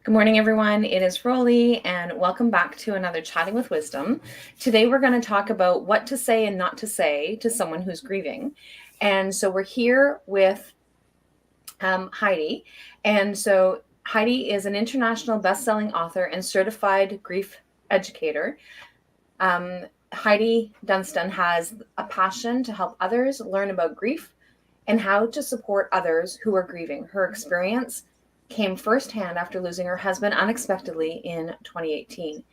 Good morning, everyone. It is Rollie, and welcome back to another Chatting with Wisdom. Today, we're going to talk about what to say and not to say to someone who's grieving. And so, we're here with Heidi. And so, Heidi is an international best-selling author and certified grief educator. Heidi Dunstan has a passion to help others learn about grief and how to support others who are grieving. Her experience came firsthand after losing her husband unexpectedly in 2018.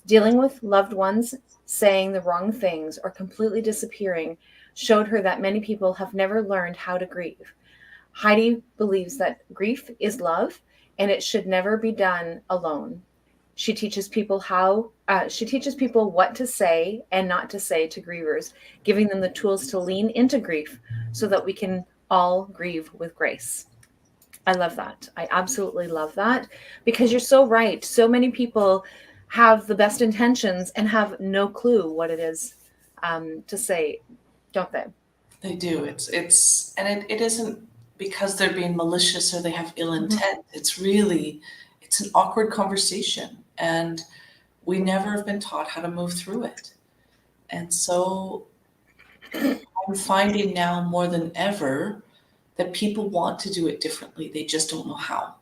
Dealing with loved ones saying the wrong things or completely disappearing showed her that many people have never learned how to grieve. Heidi believes that grief is love and it should never be done alone. She teaches people what to say and not to say to grievers, giving them the tools to lean into grief so that we can all grieve with grace. I love that. I absolutely love that because you're so right. So many people have the best intentions and have no clue what it is to say, don't they? They do. It isn't because they're being malicious or they have ill intent. It's an awkward conversation, and we never have been taught how to move through it. And so I'm finding now more than ever that people want to do it differently. They just don't know how.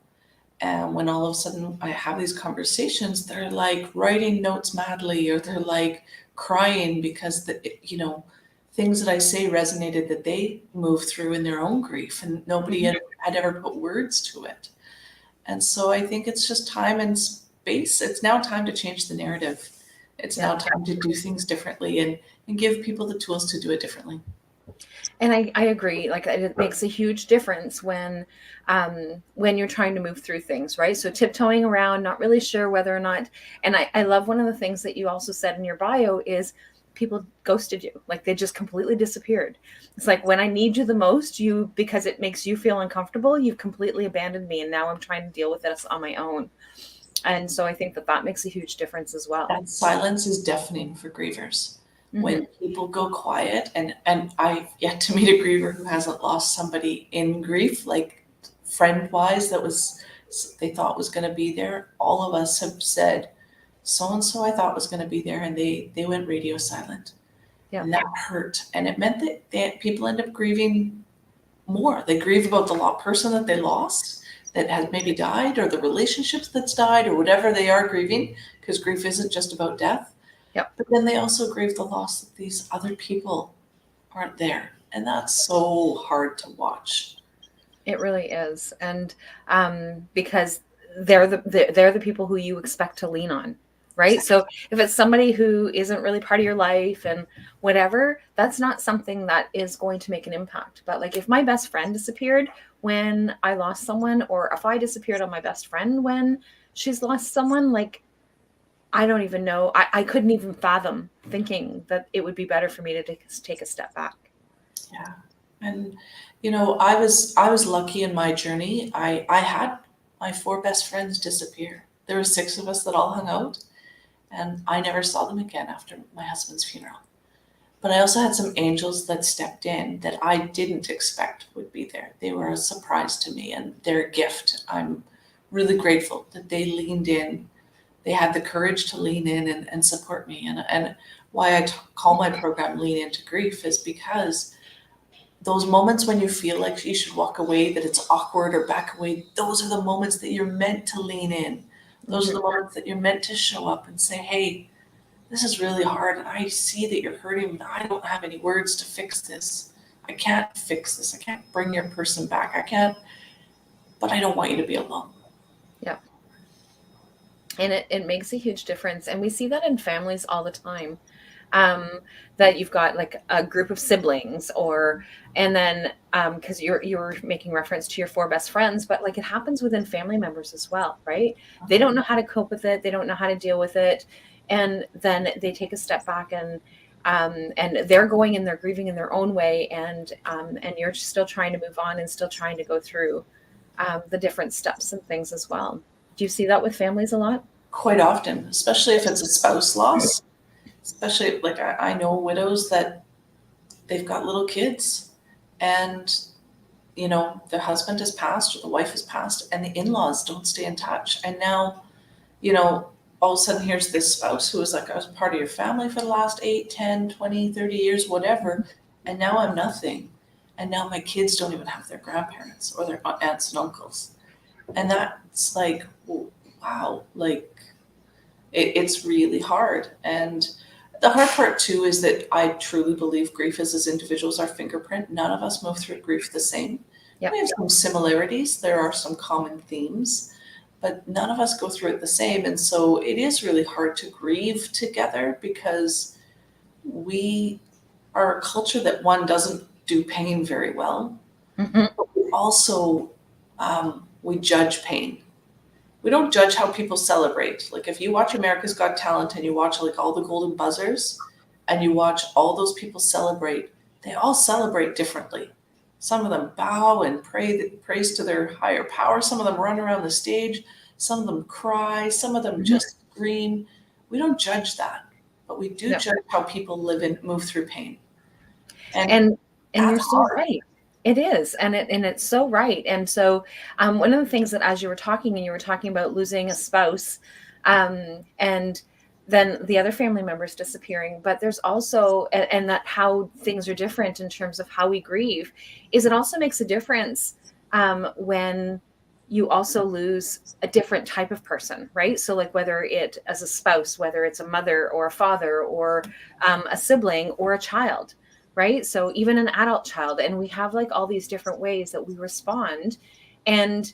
And when all of a sudden I have these conversations, they're like writing notes madly, or they're like crying because things that I say resonated that they moved through in their own grief, and nobody had ever put words to it. And so I think it's just time and space. It's now time to change the narrative. It's now time to do things differently and give people the tools to do it differently. And I agree. Like it makes a huge difference when you're trying to move through things, right? So tiptoeing around, not really sure whether or not. And I love one of the things that you also said in your bio is people ghosted you, like they just completely disappeared. It's like when I need you the most, because it makes you feel uncomfortable, you've completely abandoned me, and now I'm trying to deal with this on my own. And so I think that makes a huge difference as well. That silence is deafening for grievers. When people go quiet, and I've yet to meet a griever who hasn't lost somebody in grief, like friend wise, they thought was going to be there. All of us have said, so and so I thought was going to be there, and they went radio silent. Yeah. And that hurt, and it meant that people end up grieving more. They grieve about the person that they lost, that has maybe died, or the relationships that's died, or whatever they are grieving, because grief isn't just about death. Yep. But then they also grieve the loss that these other people aren't there. And that's so hard to watch. It really is. And because they're the people who you expect to lean on, right? So if it's somebody who isn't really part of your life and whatever, that's not something that is going to make an impact. But like if my best friend disappeared when I lost someone, or if I disappeared on my best friend when she's lost someone, like I don't even know. I couldn't even fathom thinking that it would be better for me to take a step back. Yeah. And, I was lucky in my journey. I had my 4 best friends disappear. There were 6 of us that all hung out, and I never saw them again after my husband's funeral. But I also had some angels that stepped in that I didn't expect would be there. They were a surprise to me, and they're a gift. I'm really grateful that they leaned in. They had the courage to lean in and support me. And why I call my program Lean Into Grief is because those moments when you feel like you should walk away, that it's awkward or back away, those are the moments that you're meant to lean in. Those are the moments that you're meant to show up and say, hey, this is really hard, and I see that you're hurting, but I don't have any words to fix this. I can't fix this. I can't bring your person back. I can't, but I don't want you to be alone. Yeah. And it makes a huge difference. And we see that in families all the time. That you've got like a group of siblings, and then because you're making reference to your 4 best friends, but like it happens within family members as well, right? They don't know how to cope with it. They don't know how to deal with it. And then they take a step back, and they're going and they're grieving in their own way. And you're still trying to move on and still trying to go through the different steps and things as well. Do you see that with families a lot? Quite often, especially if it's a spouse loss. Especially like I know widows that they've got little kids, and the husband has passed or the wife has passed and the in-laws don't stay in touch. And now, all of a sudden here's this spouse who was like, I was part of your family for the last 8, 10, 20, 30 years, whatever. And now I'm nothing. And now my kids don't even have their grandparents or their aunts and uncles. And that's like, wow, like it's really hard. And the hard part too is that I truly believe grief is as individuals our fingerprint. None of us move through grief the same. Yep. We have some similarities. There are some common themes, but none of us go through it the same. And so it is really hard to grieve together because we are a culture that one doesn't do pain very well. Mhm. But we also, we judge pain. We don't judge how people celebrate. Like if you watch America's Got Talent and you watch like all the golden buzzers and you watch all those people celebrate, they all celebrate differently. Some of them bow and praise to their higher power. Some of them run around the stage. Some of them cry. Some of them just scream. We don't judge that, but we do judge how people live and move through pain. And you're that's so hard. right. It is, and it's so right. And so, one of the things that as you were talking, and you were talking about losing a spouse, and then the other family members disappearing, but there's also, and that how things are different in terms of how we grieve, is it also makes a difference when you also lose a different type of person, right? So like whether it as a spouse, whether it's a mother or a father or a sibling or a child, right? So even an adult child, and we have like all these different ways that we respond, and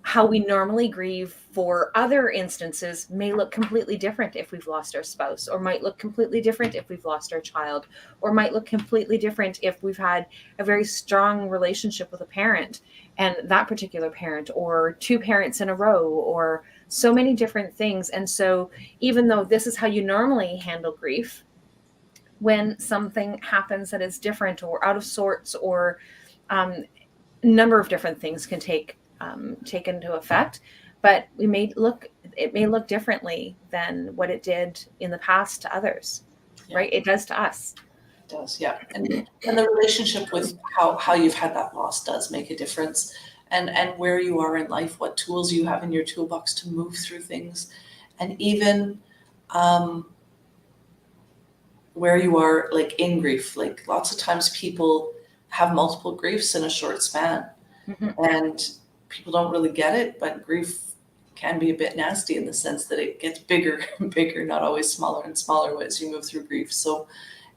how we normally grieve for other instances may look completely different if we've lost our spouse, or might look completely different if we've lost our child, or might look completely different if we've had a very strong relationship with a parent and that particular parent, or two parents in a row, or so many different things. And so even though this is how you normally handle grief, when something happens that is different or out of sorts, or number of different things can take into effect, but it may look differently than what it did in the past to others, right? It does to us. It does, yeah. And the relationship with how you've had that loss does make a difference, and where you are in life, what tools you have in your toolbox to move through things, and even where you are like in grief. Like lots of times people have multiple griefs in a short span, and people don't really get it, but grief can be a bit nasty in the sense that it gets bigger and bigger, not always smaller and smaller as you move through grief. So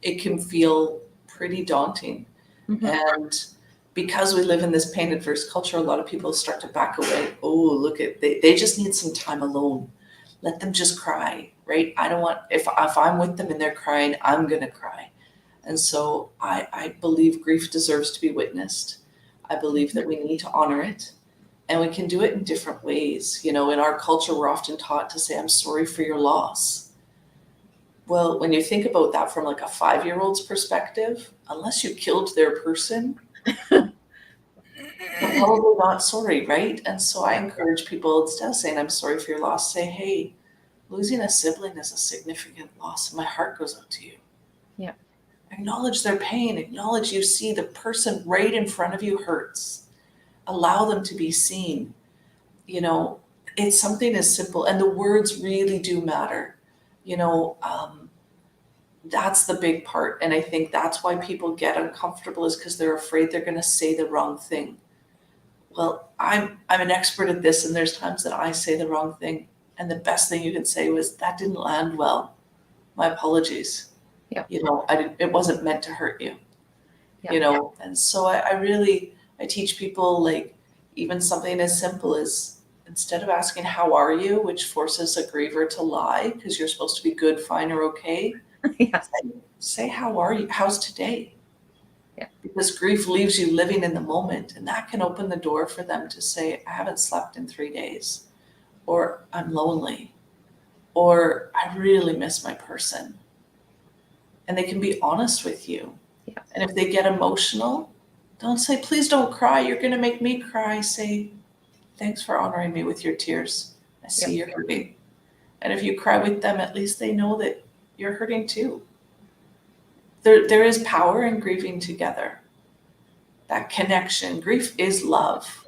it can feel pretty daunting. And because we live in this pain adverse culture, a lot of people start to back away. Oh, look at, they just need some time alone. Let them just cry, right? I don't want, if I'm with them and they're crying, I'm going to cry. And so I believe grief deserves to be witnessed. I believe that we need to honor it. And we can do it in different ways. In our culture, we're often taught to say, I'm sorry for your loss. Well, when you think about that from like a 5-year-old's perspective, unless you killed their person, you're probably not sorry, right? And so I encourage people, instead of saying, I'm sorry for your loss, say, hey, losing a sibling is a significant loss, and my heart goes out to you. Yeah. Acknowledge their pain. Acknowledge you see the person right in front of you hurts. Allow them to be seen. It's something as simple, and the words really do matter. That's the big part. And I think that's why people get uncomfortable, is because they're afraid they're going to say the wrong thing. Well, I'm an expert at this, and there's times that I say the wrong thing. And the best thing you can say was, that didn't land well. My apologies. Yeah. It wasn't meant to hurt you. Yeah. And so I teach people, like, even something as simple as, instead of asking, how are you, which forces a griever to lie because you're supposed to be good, fine, or okay, Yeah. say, how are you? How's today? Yeah. Because grief leaves you living in the moment, and that can open the door for them to say, I haven't slept in 3 days, or I'm lonely, or I really miss my person. And they can be honest with you. Yeah. And if they get emotional, don't say, please don't cry, you're going to make me cry. Say, thanks for honoring me with your tears. I see you're hurting. And if you cry with them, at least they know that you're hurting too. There is power in grieving together. that connection. Grief is love.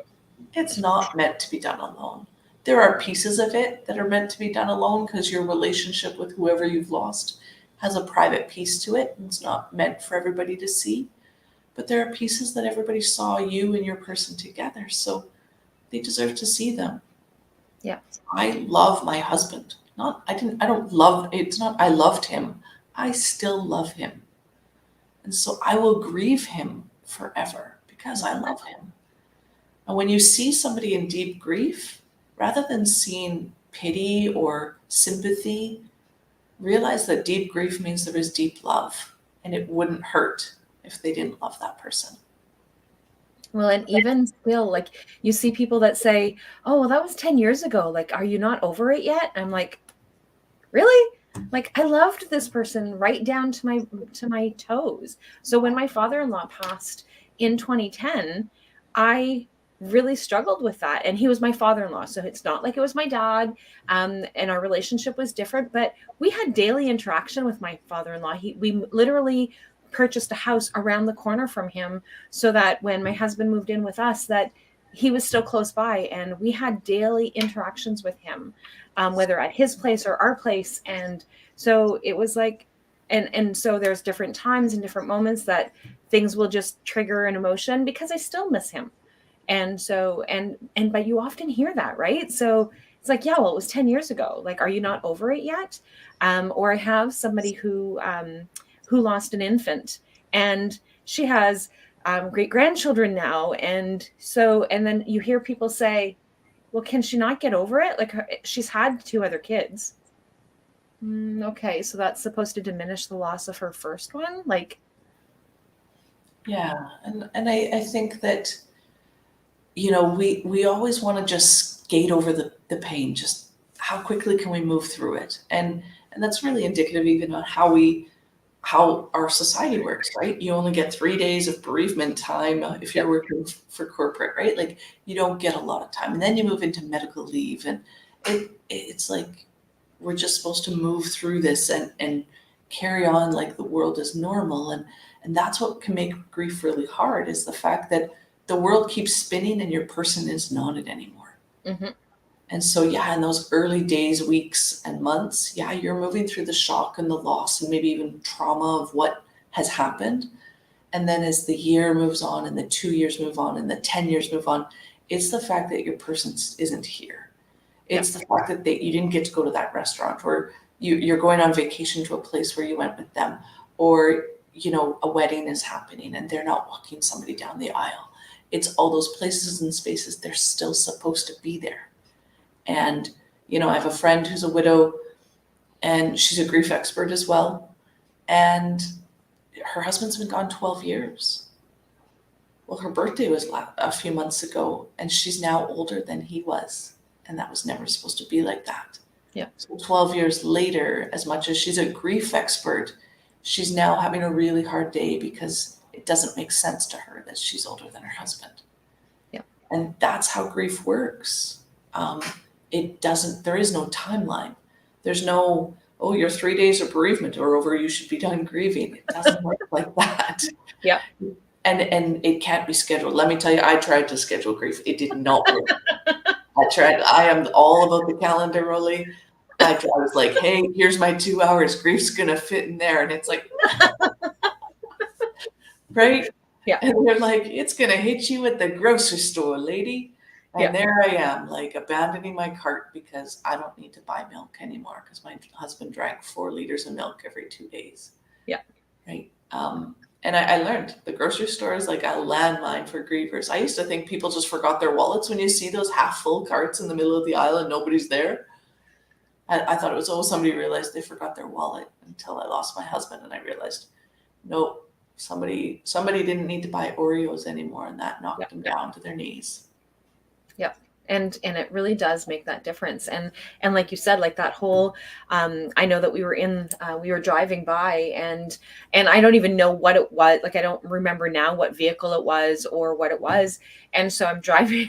It's not meant to be done alone. There are pieces of it that are meant to be done alone because your relationship with whoever you've lost has a private piece to it, and it's not meant for everybody to see. But there are pieces that everybody saw you and your person together, so they deserve to see them. Yeah. I love my husband. I don't love, it's not I loved him. I still love him. And so I will grieve him forever because I love him. And when you see somebody in deep grief, rather than seeing pity or sympathy, realize that deep grief means there is deep love, and it wouldn't hurt if they didn't love that person. Well, and even still, like, you see people that say, oh, well, that was 10 years ago. Like, are you not over it yet? I'm like, really? Like, I loved this person right down to my toes. So when my father-in-law passed in 2010, I really struggled with that. And he was my father-in-law. So it's not like it was my dad. And our relationship was different, but we had daily interaction with my father-in-law. We literally purchased a house around the corner from him so that when my husband moved in with us, that he was still close by, and we had daily interactions with him, whether at his place or our place. And so it was like, and so there's different times and different moments that things will just trigger an emotion because I still miss him. And so, but you often hear that, right? So it's like, yeah, well, it was 10 years ago. Like, are you not over it yet? Or I have somebody who lost an infant, and she has great grandchildren now. And then you hear people say, well, can she not get over it? Like, she's had 2 other kids. Okay, so that's supposed to diminish the loss of her first one? Like, yeah, and I think that, we always want to just skate over the pain. Just how quickly can we move through it? And that's really indicative even on how our society works, right? You only get 3 days of bereavement time if you're working for corporate, right? Like, you don't get a lot of time, and then you move into medical leave, and it's like we're just supposed to move through this and carry on like the world is normal, and that's what can make grief really hard, is the fact that the world keeps spinning and your person is not it anymore. mm-hmm. And so, yeah, in those early days, weeks, and months, yeah, you're moving through the shock and the loss and maybe even trauma of what has happened. And then as the year moves on and the 2 years move on and the 10 years move on, it's the fact that your person isn't here. It's the fact that you didn't get to go to that restaurant, or you're going on vacation to a place where you went with them, or, a wedding is happening and they're not walking somebody down the aisle. It's all those places and spaces, they're still supposed to be there. And, I have a friend who's a widow, and she's a grief expert as well. And her husband's been gone 12 years. Well, her birthday was a few months ago, and she's now older than he was. And that was never supposed to be like that. Yeah. So 12 years later, as much as she's a grief expert, she's now having a really hard day because it doesn't make sense to her that she's older than her husband. Yeah. And that's how grief works. There is no timeline. There's no, oh, your 3 days of bereavement are over, you should be done grieving. It doesn't work like that. Yeah. And it can't be scheduled. Let me tell you, I tried to schedule grief. It did not work. I tried. I am all about the calendar, Rollie. I was like, hey, here's my 2 hours. Grief's going to fit in there. And it's like, right? Yeah. And they're like, it's going to hit you at the grocery store, lady. And there I am, like, abandoning my cart because I don't need to buy milk anymore because my husband drank 4 liters of milk every 2 days. Yeah. Right. And I learned the grocery store is like a landmine for grievers. I used to think people just forgot their wallets when you see those half full carts in the middle of the aisle and nobody's there. I thought it was, somebody realized they forgot their wallet, until I lost my husband and I realized, no, somebody didn't need to buy Oreos anymore, and that knocked them down to their knees. Yep. And it really does make that difference. And like you said, like that whole, I know that we were driving by, and I don't even know what it was. Like, I don't remember now what vehicle it was or what it was. And so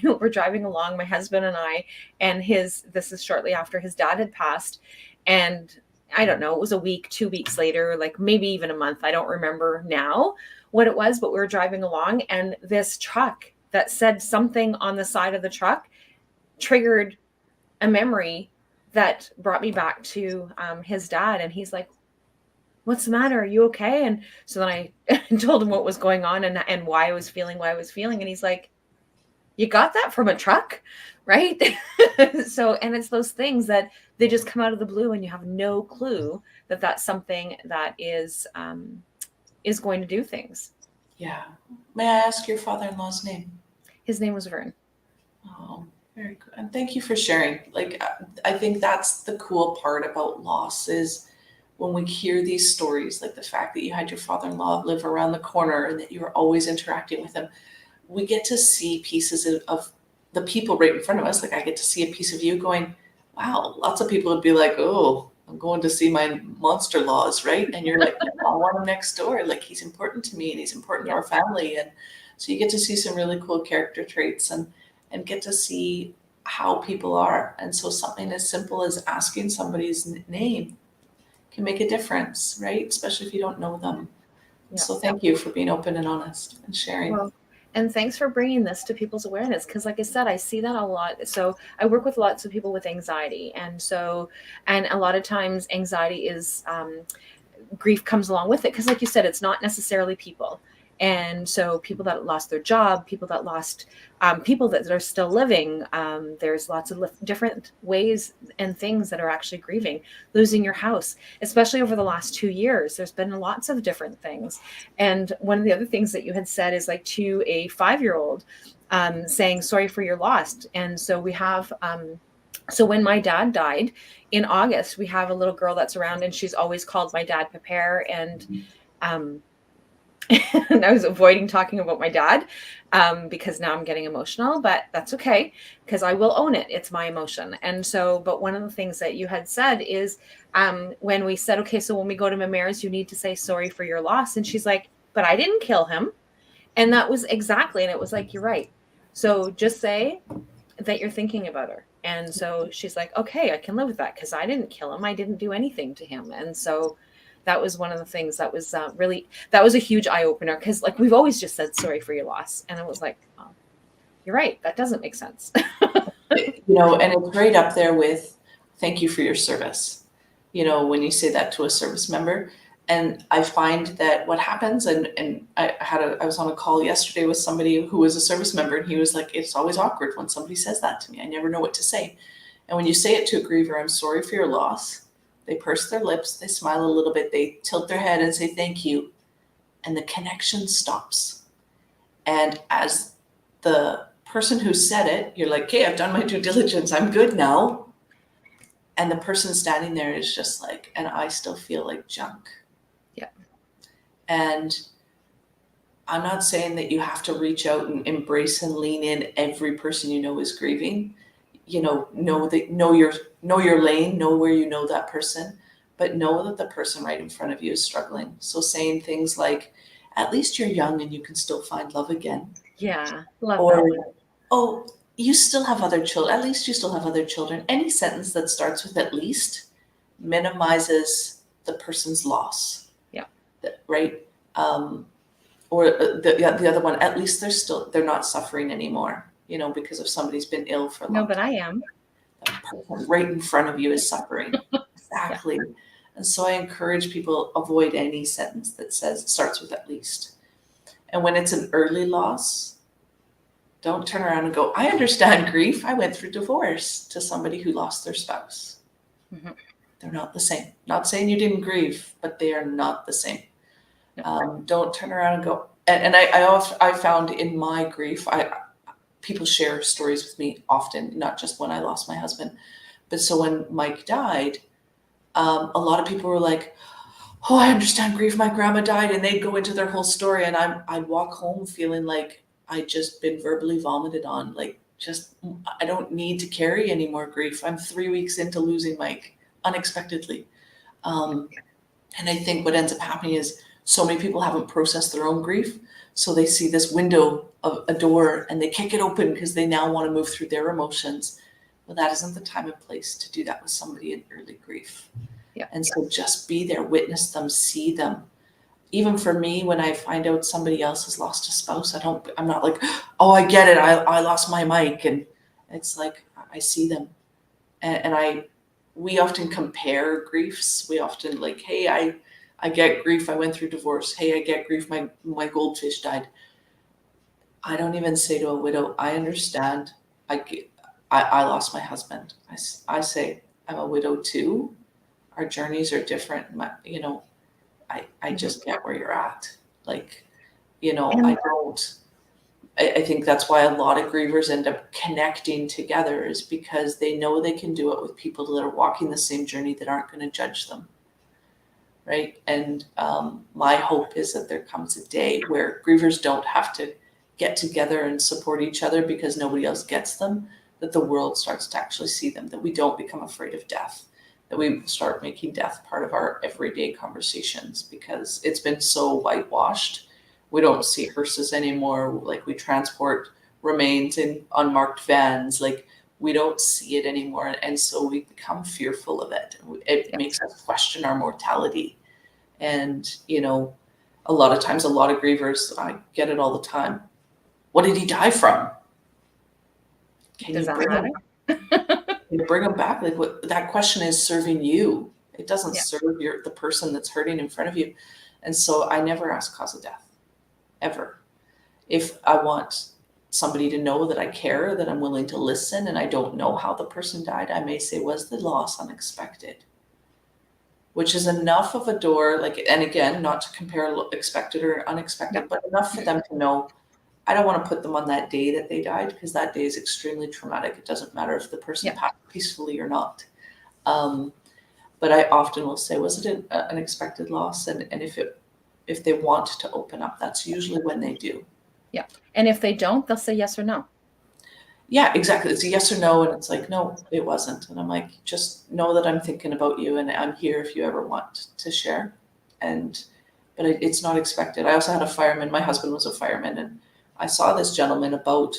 we're driving along, my husband and I, and this is shortly after his dad had passed. And I don't know, it was a week, 2 weeks later, like maybe even a month. I don't remember now what it was, but we were driving along and this truck that said something on the side of the truck triggered a memory that brought me back to his dad. And he's like, what's the matter? Are you okay? And so then I told him what was going on and why I was feeling, And he's like, you got that from a truck, right? So, and it's those things that they just come out of the blue and you have no clue that that's something that is going to do things. Yeah. May I ask your father-in-law's name? His name was Vern. Oh, very good. And thank you for sharing. Like, I think that's the cool part about loss is when we hear these stories, like the fact that you had your father-in-law live around the corner and that you were always interacting with him, we get to see pieces of the people right in front of us. Like I get to see a piece of you going, wow, lots of people would be like, oh, I'm going to see my monster laws, right? And you're like, no, I want him next door. Like he's important to me and he's important to our family. And so you get to see some really cool character traits and get to see how people are. And so something as simple as asking somebody's name can make a difference, right? Especially if you don't know them. Yeah. So thank you for being open and honest and sharing. Well, and thanks for bringing this to people's awareness. Because like I said, I see that a lot. So I work with lots of people with anxiety. And a lot of times anxiety is, grief comes along with it. Because like you said, it's not necessarily people. And so people that lost their job, people that lost, people that are still living, there's lots of different ways and things that are actually grieving. Losing your house, especially over the last 2 years, there's been lots of different things. And one of the other things that you had said is like to a 5-year-old saying, sorry for your loss. And so we have, so when my dad died in August, we have a little girl that's around and she's always called my dad Papa. And and I was avoiding talking about my dad because now I'm getting emotional, but that's okay because I will own it. It's my emotion. And so, but one of the things that you had said is when we said, okay, so when we go to Mamare's, you need to say sorry for your loss. And she's like, but I didn't kill him. And that was exactly, and it was like, you're right. So just say that you're thinking about her. And so she's like, okay, I can live with that because I didn't kill him. I didn't do anything to him. And so that was one of the things that was that was a huge eye opener because like we've always just said sorry for your loss. And it was like, oh, you're right. That doesn't make sense. And it's right up there with thank you for your service. When you say that to a service member. And I find that what happens, and I was on a call yesterday with somebody who was a service member and he was like, it's always awkward when somebody says that to me. I never know what to say. And when you say it to a griever, I'm sorry for your loss. They purse their lips, they smile a little bit, they tilt their head and say thank you. And the connection stops. And as the person who said it, you're like, okay, I've done my due diligence. I'm good now. And the person standing there is just like, and I still feel like junk. Yeah. And I'm not saying that you have to reach out and embrace and lean in every person you know is grieving. Know your lane, know where you know that person, but know that the person right in front of you is struggling. So saying things like, at least you're young and you can still find love again. Yeah. Love or, that. Oh, you still have other children. At least you still have other children. Any sentence that starts with at least minimizes the person's loss. Yeah. Right. Or the other one, at least they're not suffering anymore. Because if somebody's been ill for a long time. No, but I am. That person right in front of you is suffering. Exactly. Yeah. And so I encourage people, avoid any sentence that starts with at least. And when it's an early loss, don't turn around and go, I understand grief. I went through divorce to somebody who lost their spouse. Mm-hmm. They're not the same. Not saying you didn't grieve, but they are not the same. Don't turn around and go. And I found in my grief, people share stories with me often, not just when I lost my husband. But so when Mike died, a lot of people were like, oh, I understand grief. My grandma died. And they'd go into their whole story. And I'd walk home feeling like I'd just been verbally vomited on. Like, I don't need to carry any more grief. I'm 3 weeks into losing Mike unexpectedly. And I think what ends up happening is so many people haven't processed their own grief. So they see this window of a door and they kick it open because they now want to move through their emotions. Well, that isn't the time and place to do that with somebody in early grief. And so just be there, witness them, see them. Even for me, when I find out somebody else has lost a spouse, I'm not like, oh, I get it. I lost my mic. And it's like, I see them. And we often compare griefs. We often like, hey, I get grief. I went through divorce. Hey, I get grief. My goldfish died. I don't even say to a widow, I understand. I lost my husband. I say, I'm a widow too. Our journeys are different. I just get where you're at. Like, I think that's why a lot of grievers end up connecting together, is because they know they can do it with people that are walking the same journey that aren't going to judge them. Right. And my hope is that there comes a day where grievers don't have to get together and support each other because nobody else gets them, that the world starts to actually see them, that we don't become afraid of death, that we start making death part of our everyday conversations, because it's been so whitewashed. We don't see hearses anymore. Like, we transport remains in unmarked vans. Like, we don't see it anymore. And so we become fearful of it. It makes us question our mortality. And, a lot of times, a lot of grievers, I get it all the time. What did he die from? Does that matter? You bring them back. Like, what that question is serving you. It doesn't serve the person that's hurting in front of you. And so I never ask cause of death, ever. If I want somebody to know that I care, that I'm willing to listen, and I don't know how the person died, I may say, was the loss unexpected? Which is enough of a door, like, and again, not to compare expected or unexpected, but enough for them to know, I don't want to put them on that day that they died, because that day is extremely traumatic. It doesn't matter if the person passed peacefully or not. But I often will say, was it an unexpected loss? And if they want to open up, that's usually when they do. Yeah. And if they don't, they'll say yes or no. Yeah, exactly. It's a yes or no. And it's like, no, it wasn't. And I'm like, just know that I'm thinking about you, and I'm here if you ever want to share. But it's not expected. I also had a fireman. My husband was a fireman, and I saw this gentleman about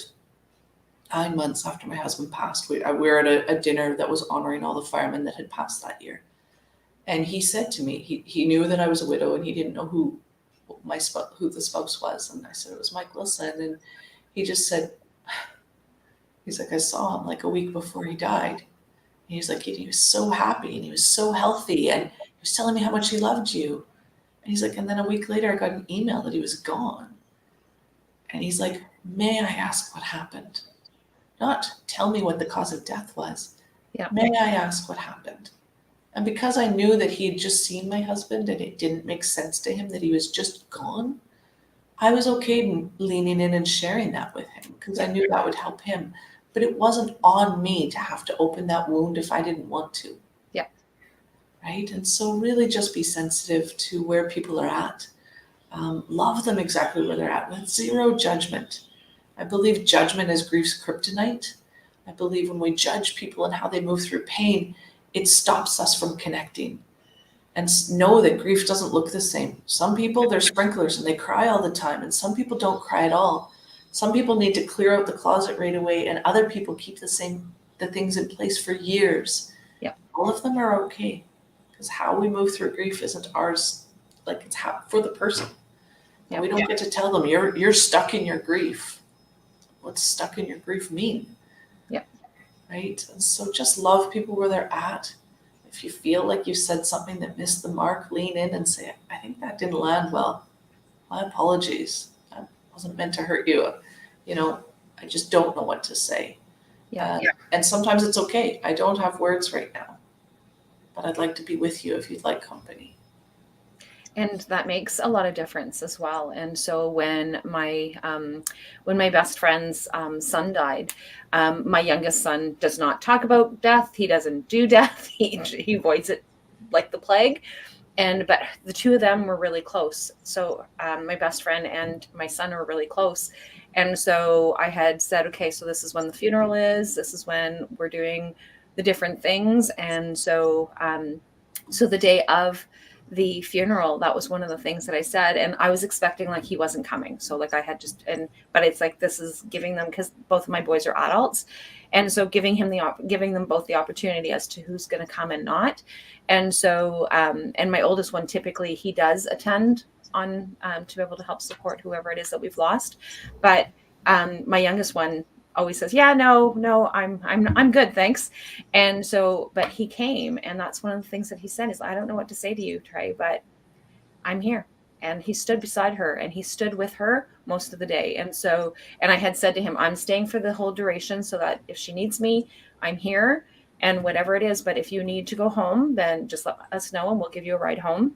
9 months after my husband passed. We were at a dinner that was honoring all the firemen that had passed that year. And he said to me, he knew that I was a widow, and he didn't know who the spouse was. And I said, it was Mike Wilson. And he just said, he's like, I saw him like a week before he died. And he's like, he was so happy, and he was so healthy, and he was telling me how much he loved you. And he's like, and then a week later, I got an email that he was gone. And he's like, may I ask what happened? Not tell me what the cause of death was. Yeah. May I ask what happened? And because I knew that he had just seen my husband, and it didn't make sense to him that he was just gone, I was okay leaning in and sharing that with him, because I knew that would help him. But it wasn't on me to have to open that wound if I didn't want to. Yeah. Right? And so really just be sensitive to where people are at. Love them exactly where they're at, with zero judgment. I believe judgment is grief's kryptonite. I believe when we judge people and how they move through pain, it stops us from connecting. And know that grief doesn't look the same. Some people, they're sprinklers and they cry all the time, and some people don't cry at all. Some people need to clear out the closet right away, and other people keep the things in place for years. Yeah. All of them are okay, because how we move through grief isn't ours. Like, it's for the person. Yeah. We don't get to tell them you're stuck in your grief. What's stuck in your grief mean? Yeah. Right? And so just love people where they're at. If you feel like you said something that missed the mark, lean in and say, I think that didn't land well. My apologies. I wasn't meant to hurt you. I just don't know what to say. Yeah. And sometimes it's okay. I don't have words right now, but I'd like to be with you if you'd like company. And that makes a lot of difference as well. And so when my best friend's son died, my youngest son does not talk about death. He doesn't do death. He avoids it like the plague. But the two of them were really close. So my best friend and my son were really close. And so I had said, okay, so this is when the funeral is. This is when we're doing the different things. And so the day of the funeral, that was one of the things that I said, and I was expecting like he wasn't coming. So like I had just, but it's like, this is giving them, because both of my boys are adults, and so giving them both the opportunity as to who's going to come and not. And so and my oldest one, typically he does attend on to be able to help support whoever it is that we've lost, but my youngest one always says, yeah, no, I'm good, thanks. And so, but he came, and that's one of the things that he said is, I don't know what to say to you, Trey, but I'm here. And he stood beside her, and he stood with her most of the day. And so, and I had said to him, I'm staying for the whole duration, so that if she needs me, I'm here, and whatever it is. But if you need to go home, then just let us know and we'll give you a ride home.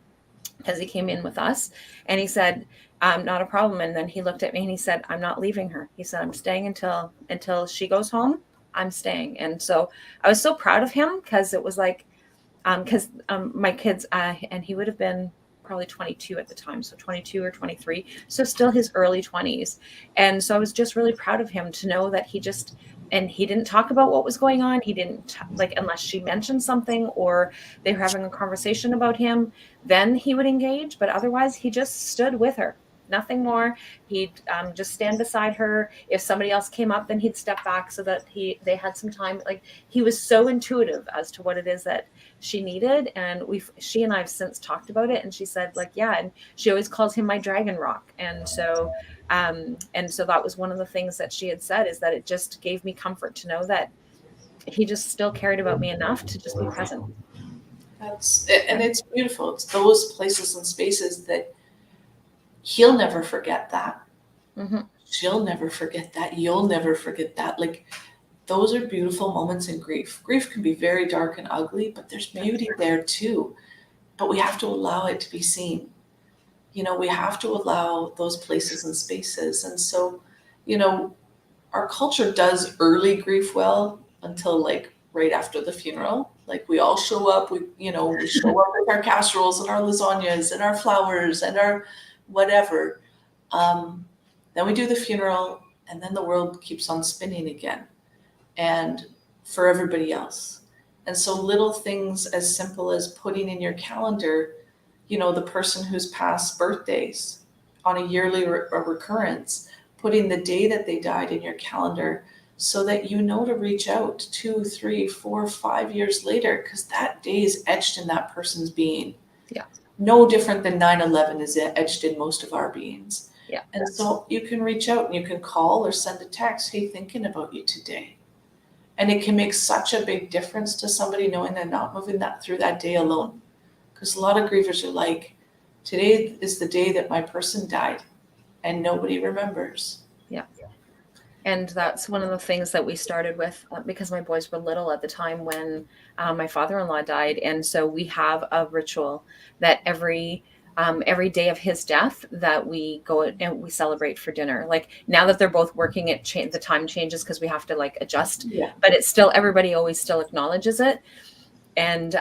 Because he came in with us, and he said, not a problem. And then he looked at me and he said, I'm not leaving her. He said, I'm staying until she goes home. I'm staying. And so I was so proud of him, because it was like, because my kids, and he would have been probably 22 at the time, so 22 or 23, so still his early 20s. And so I was just really proud of him to know that he didn't talk about what was going on. He didn't, like, unless she mentioned something or they were having a conversation about him, then he would engage. But otherwise, he just stood with her. Nothing more. He'd just stand beside her. If somebody else came up, then he'd step back so that they had some time. Like, he was so intuitive as to what it is that she needed. And she and I have since talked about it. And she said, like, yeah. And she always calls him my dragon rock. And so that was one of the things that she had said, is that it just gave me comfort to know that he just still cared about me enough to just be present. That's it, and it's beautiful. It's those places and spaces that he'll never forget that. Mm-hmm. She'll never forget that. You'll never forget that. Like, those are beautiful moments in grief. Grief can be very dark and ugly, but there's beauty there too. But we have to allow it to be seen. We have to allow those places and spaces. And so, our culture does early grief well until like right after the funeral. Like, we all show up, we show up with our casseroles and our lasagnas and our flowers and our whatever. Then we do the funeral, and then the world keeps on spinning again, and for everybody else. And so little things as simple as putting in your calendar, the person who's past birthdays on a yearly recurrence, putting the day that they died in your calendar, so that to reach out 2, 3, 4, 5 years later, because that day is etched in that person's being. Yeah. No different than 9/11 is etched in most of our beings. Yeah. And so you can reach out and you can call or send a text, hey, thinking about you today. And it can make such a big difference to somebody knowing they're not moving through that day alone. Because a lot of grievers are like, today is the day that my person died, and nobody remembers. Yeah. And that's one of the things that we started with, because my boys were little at the time when my father-in-law died. And so we have a ritual that every day of his death that we go and we celebrate for dinner. Like, now that they're both working, the time changes because we have to like adjust. Yeah. But it's still, everybody always still acknowledges it. And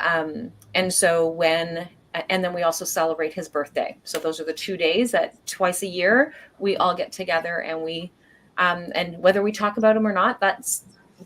so and then we also celebrate his birthday. So those are the 2 days that twice a year we all get together, and and whether we talk about him or not, that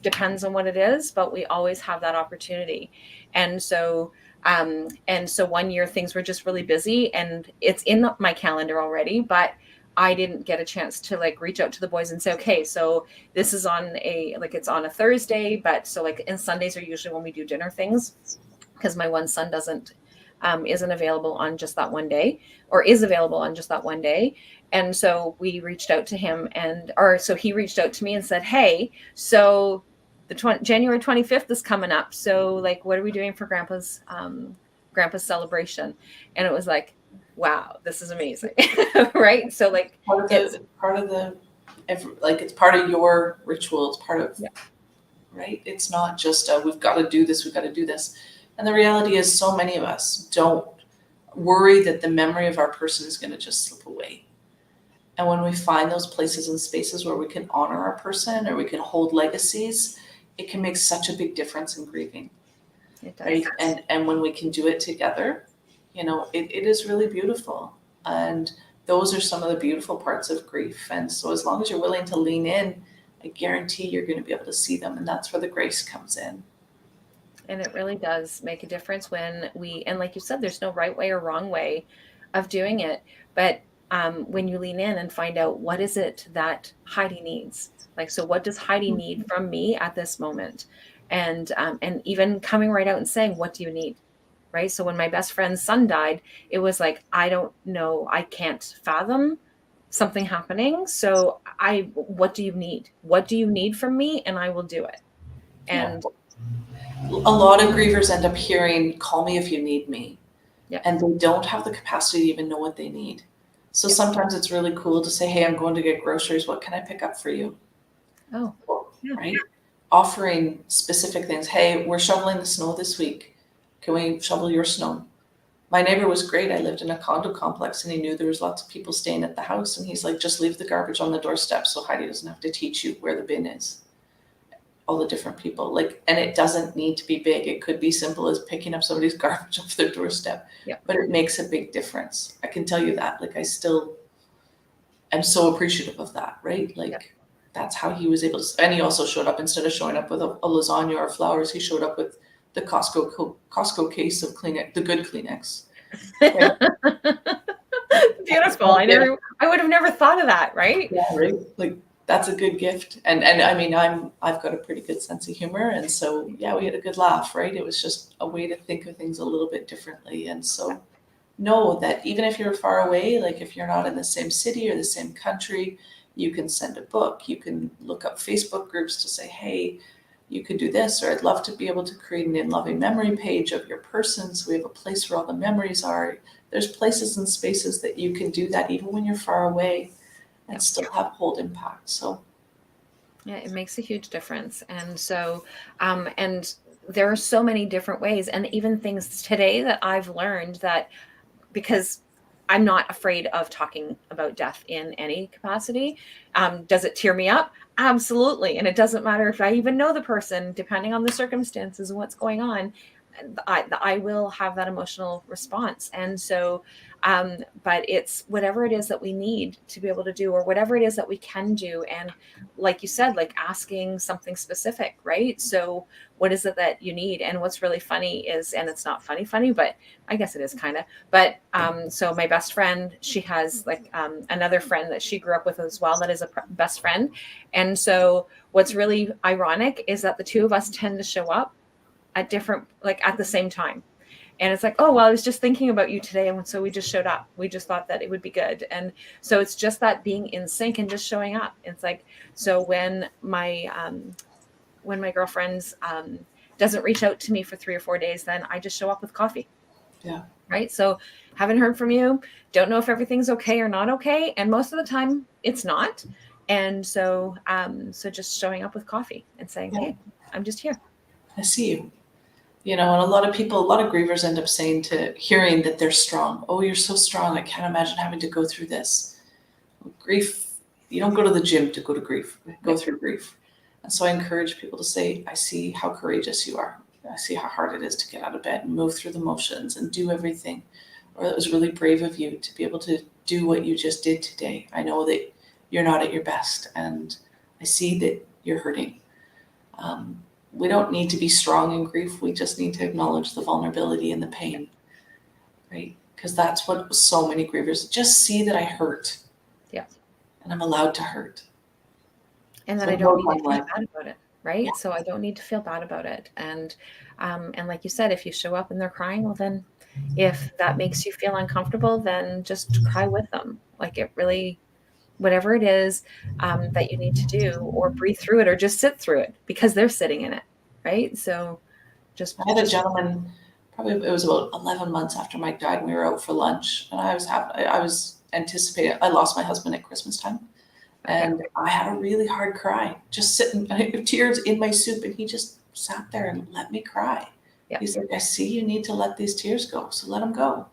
depends on what it is, but we always have that opportunity. And so 1 year things were just really busy, and it's in my calendar already, but I didn't get a chance to like reach out to the boys and say, okay, so this is it's on a Thursday, but so like, and Sundays are usually when we do dinner things, because my one son isn't available on just that one day, or is available on just that one day. And so we reached out to him, so he reached out to me and said, hey, so January 25th is coming up. So like, what are we doing for grandpa's celebration? And it was like, wow, this is amazing. Right. So like, it's part of your ritual. It's part of, right. It's not just, we've got to do this. We've got to do this. And the reality is, so many of us don't worry that the memory of our person is going to just slip away. And when we find those places and spaces where we can honor our person, or we can hold legacies, it can make such a big difference in grieving. It does. Right? And when we can do it together, it is really beautiful. And those are some of the beautiful parts of grief. And so as long as you're willing to lean in, I guarantee you're going to be able to see them. And that's where the grace comes in. And it really does make a difference when and like you said, there's no right way or wrong way of doing it. But when you lean in and find out what is it that Heidi needs, like, so what does Heidi need from me at this moment? And even coming right out and saying, what do you need? Right. So when my best friend's son died, it was like, I don't know, I can't fathom something happening. So what do you need? What do you need from me? And I will do it. And a lot of grievers end up hearing, call me if you need me. Yeah. And they don't have the capacity to even know what they need. So sometimes it's really cool to say, hey, I'm going to get groceries. What can I pick up for you? Oh, yeah. Right. Offering specific things. Hey, we're shoveling the snow this week. Can we shovel your snow? My neighbor was great. I lived in a condo complex and he knew there was lots of people staying at the house. And he's like, just leave the garbage on the doorstep so Heidi doesn't have to teach you where the bin is. All the different people, like, and it doesn't need to be big. It could be simple as picking up somebody's garbage off their doorstep, but it makes a big difference. I can tell you that. Like, I still am so appreciative of that, right? Like, that's how he was able to, and he also showed up, instead of showing up with a lasagna or flowers, he showed up with the Costco case of Kleenex, the good Kleenex. Beautiful. I would have never thought of that, right? Yeah, right. Like, that's a good gift. And I mean, I've got a pretty good sense of humor. And so, yeah, we had a good laugh, right? It was just a way to think of things a little bit differently. And so know that even if you're far away, like if you're not in the same city or the same country, you can send a book, you can look up Facebook groups to say, hey, you could do this, or I'd love to be able to create an in loving memory page of your person. So we have a place where all the memories are. There's places and spaces that you can do that even when you're far away and still hold impact. So yeah, it makes a huge difference. And so and there are so many different ways, and even things today that I've learned, that because I'm not afraid of talking about death in any capacity. Does it tear me up? Absolutely. And it doesn't matter if I even know the person, depending on the circumstances and what's going on, I will have that emotional response. And so, but it's whatever it is that we need to be able to do, or whatever it is that we can do. And like you said, like asking something specific, right? So what is it that you need? And what's really funny is, and it's not funny, but I guess it is kind of, but so my best friend, she has like another friend that she grew up with as well, that is a best friend. And so what's really ironic is that the two of us tend to show up at different, like at the same time. And it's like, oh, well, I was just thinking about you today. And so we just showed up. We just thought that it would be good. And so it's just that being in sync and just showing up. It's like, so when my girlfriend's doesn't reach out to me for 3 or 4 days, then I just show up with coffee. Yeah. Right. So haven't heard from you. Don't know if everything's okay or not okay. And most of the time it's not. And so, so just showing up with coffee and saying, hey, I'm just here. I see you. You know, and a lot of grievers end up hearing that they're strong. Oh, you're so strong. I can't imagine having to go through this. Grief, you don't go to the gym to go to grief, go through grief. And so I encourage people to say, I see how courageous you are. I see how hard it is to get out of bed and move through the motions and do everything. Or it was really brave of you to be able to do what you just did today. I know that you're not at your best, and I see that you're hurting. We don't need to be strong in grief. We just need to acknowledge the vulnerability and the pain, right? Because that's what so many grievers just see, that I hurt. Yeah. And I'm allowed to hurt. And that I don't need to feel bad about it, right? Yeah. So I don't need to feel bad about it. And like you said, if you show up and they're crying, well, then if that makes you feel uncomfortable, then just cry with them. Like, it really, whatever it is that you need to do, or breathe through it, or just sit through it, because they're sitting in it, right? So I had a gentleman, probably it was about 11 months after Mike died, and we were out for lunch, and I was anticipating, I lost my husband at Christmas time, and I had a really hard cry, just sitting, tears in my soup, and he just sat there and let me cry. Yeah. He's like, I see you need to let these tears go, so let them go.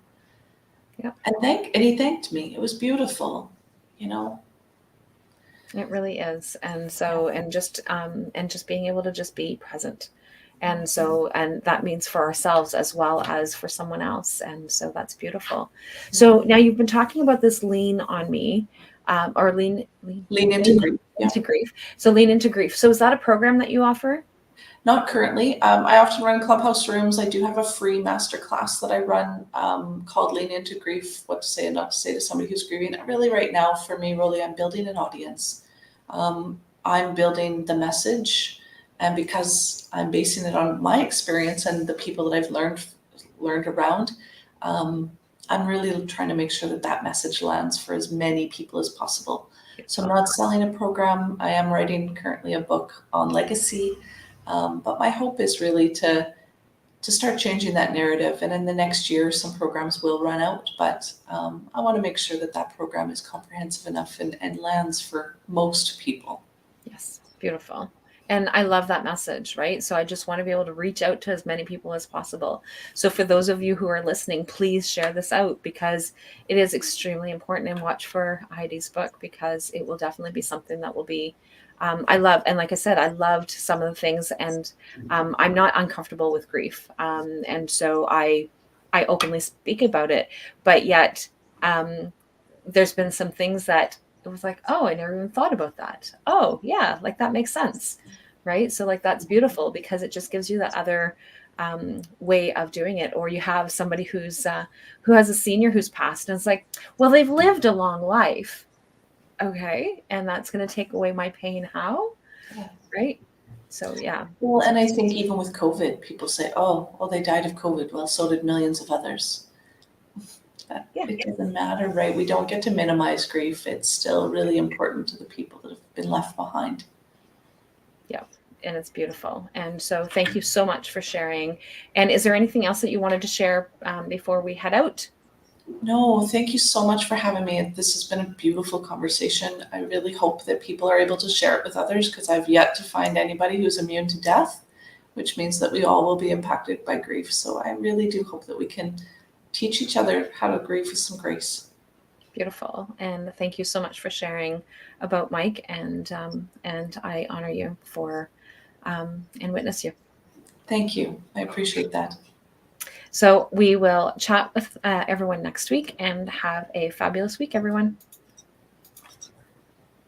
Yeah. And he thanked me. It was beautiful. You know, it really is. And so, and just being able to just be present. And so, and that means for ourselves as well as for someone else. And so that's beautiful. So now you've been talking about this lean on me, or lean into grief. Into grief. So lean into grief. So is that a program that you offer? Not currently. I often run clubhouse rooms. I do have a free masterclass that I run called Lean Into Grief, What to Say and Not to Say to Somebody Who's Grieving. Really right now for me, Rollie, I'm building an audience. I'm building the message, and because I'm basing it on my experience and the people that I've learned around, I'm really trying to make sure that that message lands for as many people as possible. So I'm not selling a program. I am writing currently a book on legacy. But my hope is really to start changing that narrative. And in the next year, some programs will run out, but I want to make sure that that program is comprehensive enough and lands for most people. Yes, beautiful. And I love that message, right? So I just want to be able to reach out to as many people as possible. So for those of you who are listening, please share this out because it is extremely important, and watch for Heidi's book because it will definitely be something that will be I love, and like I said, I loved some of the things, and I'm not uncomfortable with grief, and so I openly speak about it. But yet, there's been some things that it was like, oh, I never even thought about that. Oh, yeah, like that makes sense, right? So like that's beautiful because it just gives you that other way of doing it. Or you have somebody who has a senior who's passed, and it's like, well, they've lived a long life. Okay, and that's going to take away my pain. How? Yeah. Right? So yeah. Well, and I think even with COVID, people say, oh, they died of COVID. Well, so did millions of others. Yeah. It doesn't matter, right? We don't get to minimize grief. It's still really important to the people that have been left behind. Yeah, and it's beautiful. And so thank you so much for sharing. And is there anything else that you wanted to share before we head out? No, thank you so much for having me. This has been a beautiful conversation. I really hope that people are able to share it with others because I've yet to find anybody who's immune to death, which means that we all will be impacted by grief. So I really do hope that we can teach each other how to grieve with some grace. Beautiful. And thank you so much for sharing about Mike. And I honor you for and witness you. Thank you. I appreciate that. So we will chat with everyone next week, and have a fabulous week, everyone.